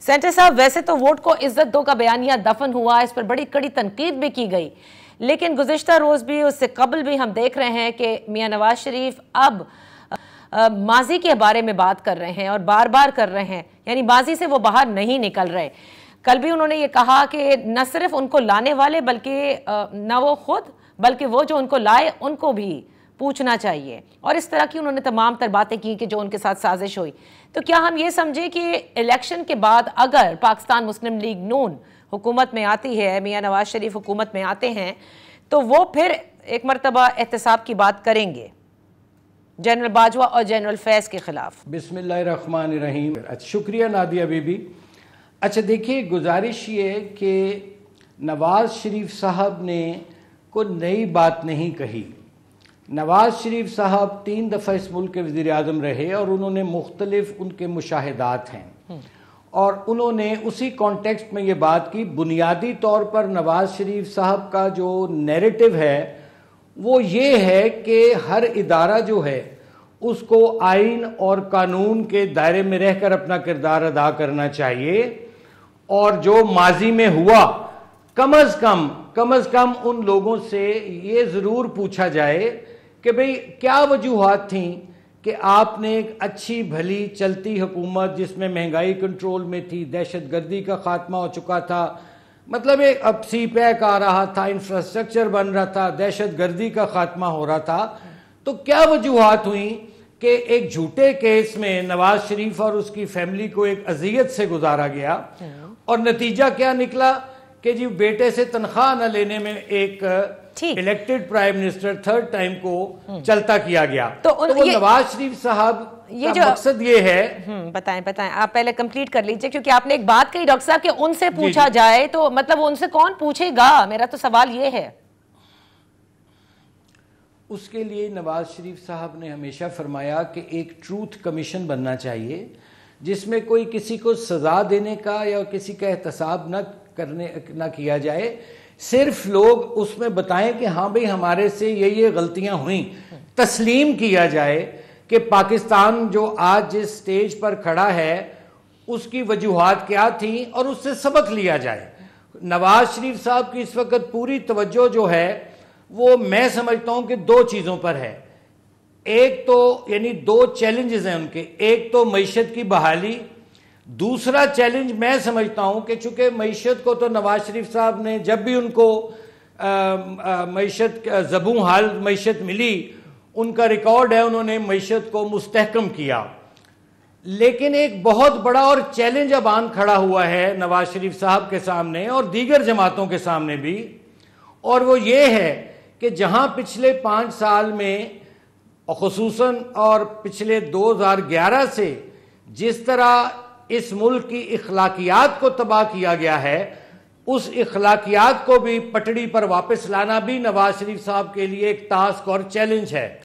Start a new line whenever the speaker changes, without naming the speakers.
Centre साहब, वैसे तो वोट को इज्जत दो का बयानिया दफन हुआ, इस पर बड़ी कड़ी तनकीद भी की गई, लेकिन गुज़िश्ता रोज भी उससे कबल भी हम देख रहे हैं कि मियां नवाज शरीफ अब माजी के बारे में बात कर रहे हैं और बार बार कर रहे हैं, यानी माजी से वो बाहर नहीं निकल रहे। कल भी उन्होंने ये कहा कि न सिर्फ उनको लाने वाले बल्कि न वो खुद बल्कि वो जो उनको लाए उनको भी पूछना चाहिए, और इस तरह की उन्होंने तमाम तर बातें की कि जो उनके साथ साजिश हुई। तो क्या हम ये समझें कि इलेक्शन के बाद अगर पाकिस्तान मुस्लिम लीग नून हुकूमत में आती है, मियां नवाज शरीफ हुकूमत में आते हैं, तो वो फिर एक मरतबा एहतसाब की बात करेंगे जनरल बाजवा और जनरल फैज़ के खिलाफ?
बिस्मिल्लाहिर्रहमानिर्रहीम। शुक्रिया नादिया बीबी। अच्छा देखिए, गुजारिश ये कि नवाज शरीफ साहब ने कोई नई बात नहीं कही। नवाज शरीफ साहब 3 दफ़ा इस मुल्क के वज़ीर आज़म रहे और उन्होंने मुख्तलिफ उनके मुशाहिदात हैं और उन्होंने उसी कॉन्टेक्स्ट में ये बात की। बुनियादी तौर पर नवाज शरीफ साहब का जो नैरेटिव है वो ये है कि हर इदारा जो है उसको आइन और कानून के दायरे में रहकर अपना किरदार अदा करना चाहिए, और जो माजी में हुआ कम अज़ कम उन लोगों से ये ज़रूर पूछा जाए कि भाई क्या वजूहात थी कि आपने एक अच्छी भली चलती हुकूमत जिसमें महंगाई कंट्रोल में थी, दहशत गर्दी का खात्मा हो चुका था, मतलब एक अब सी पैक आ रहा था, इंफ्रास्ट्रक्चर बन रहा था, दहशत गर्दी का खात्मा हो रहा था, तो क्या वजूहात हुई कि एक झूठे केस में नवाज शरीफ और उसकी फैमिली को एक अजियत से गुजारा गया, और नतीजा क्या निकला कि जी बेटे से तनख्वाह न लेने में एक elected prime minister 3rd time को चलता किया गया। तो वो नवाज शरीफ साहब का मकसद ये है।
बताएं आप पहले कंप्लीट कर लीजिए, क्योंकि आपने एक बात कही डॉक्टर साहब कि उनसे पूछा जाए, तो मतलब उनसे कौन पूछेगा, मेरा तो सवाल ये है।
उसके लिए नवाज शरीफ साहब ने हमेशा फरमाया कि एक ट्रूथ कमीशन बनना चाहिए जिसमें कोई किसी को सजा देने का या किसी का एहतसाब न किया जाए, सिर्फ लोग उसमें बताएं कि हाँ भाई हमारे से ये गलतियां हुई, तस्लीम किया जाए कि पाकिस्तान जो आज जिस स्टेज पर खड़ा है उसकी वजूहात क्या थी और उससे सबक लिया जाए। नवाज शरीफ साहब की इस वक्त पूरी तवज्जो जो है वो मैं समझता हूं कि 2 चीज़ों पर है। एक तो यानी 2 चैलेंजेस हैं उनके, एक तो मईशत की बहाली, दूसरा चैलेंज मैं समझता हूं कि चूंकि मईशत को तो नवाज शरीफ साहब ने जब भी उनको मईशत ज़बूं हाल मईशत मिली, उनका रिकॉर्ड है, उन्होंने मईशत को मुस्तहकम किया, लेकिन एक बहुत बड़ा और चैलेंज अब आन खड़ा हुआ है नवाज शरीफ साहब के सामने और दीगर जमातों के सामने भी, और वो ये है कि जहां पिछले 5 साल में खुसूसन और पिछले 2011 से जिस तरह इस मुल्क की इखलाकियात को तबाह किया गया है, उस इखलाकियात को भी पटड़ी पर वापस लाना भी नवाज शरीफ साहब के लिए एक टास्क और चैलेंज है।